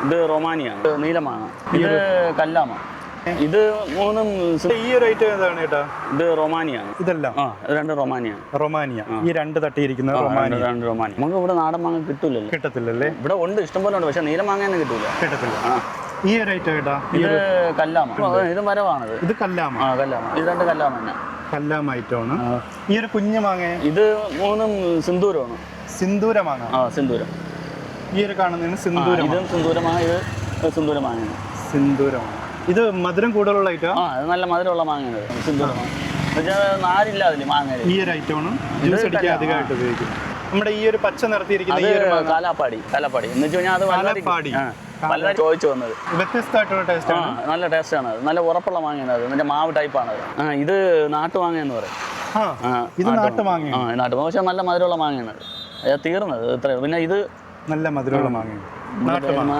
ഇത് റൊമാനിയാണ്, ഇത് നീലമാണ്, ഇത് കല്ലാമ. ഇത് മൂന്നും ഈ ഒരു ഐറ്റം ഏതാണ് ചേട്ടാ? ഇത് റൊമാനിയാണ്. ഇതെല്ലാം ഇത് രണ്ട് റൊമാനിയാണ്. റൊമാനിയ. ഈ രണ്ട് തട്ടിയിരിക്കുന്നത് റൊമാനിയ. രണ്ട് റൊമാനിയ. നമുക്ക് ഇവിടെ നാടൻ മാങ്ങ കിട്ടൂലല്ലോ. കിട്ടത്തില്ലല്ലേ? ഇവിടെ ഉണ്ട്, ഇഷ്ടംപോലെ ഉണ്ട്, പക്ഷെ നീലമാങ്ങ കിട്ടൂല. കിട്ടത്തില്ല. ഈ ഒരു ഐറ്റം ചേട്ടാ? ഇത് കല്ലാമ. ഇത് മരമാണത്. ഇത് കല്ലാമ. കല്ലാമ. ഇത് രണ്ട് കല്ലാമ തന്നെ. കല്ലാമ ഐറ്റമാണ്. ഈ ഒരു കുഞ്ഞു മാങ്ങ? ഇത് മൂന്നും സിന്ദൂരമാണ്. സിന്ദൂര മാങ്ങ. സിന്ദൂരം. ഈ ഒരു കാണുന്നതിന് സിന്ദൂരം. ഇതും സിന്ദൂരമാണ്. ഇത് സിന്ദൂരമാങ്ങയാണ്. സിന്ദൂരമാണ്. ഇത് മധുരം കൂടുതലുള്ള ഐറ്റം? ഇത് നല്ല മധുരമുള്ള മാങ്ങയാണ്. സിന്ദൂരമാണ്. നാരില്ല അതില് മാങ്ങ. ഈ ഒരു ഐറ്റമാണ് ജ്യൂസ് അടിക്കാൻ അധികമായിട്ട് ഉപയോഗിക്കുന്നത്. നമ്മുടെ ഈ ഒരു പച്ച നിറത്തിയിരിക്കുന്ന കാലാപ്പാടി. എന്ന് വെച്ച് കഴിഞ്ഞാൽ അത് പലരും ചോദിച്ചു വന്നത്. വ്യത്യസ്തമായിട്ടുള്ള ടേസ്റ്റ് ആണ്. നല്ല ടേസ്റ്റ് ആണ്. അത് നല്ല ഉറപ്പുള്ള മാങ്ങയാണ്. അത് മറ്റേ മാവ് ടൈപ്പാണ്. ഇത് നാട്ടുമാങ്ങ എന്ന് പറയും. ഇത് നാട്ടുമാങ്ങ. നാട്ടുമാങ്ങ, പക്ഷെ നല്ല മധുരമുള്ള മാങ്ങയാണ്. തീർന്നത് ഇത്രയും. പിന്നെ ഇത് നല്ല മധുരമുള്ള മാങ്ങ. നാട്ടുമാങ്ങ.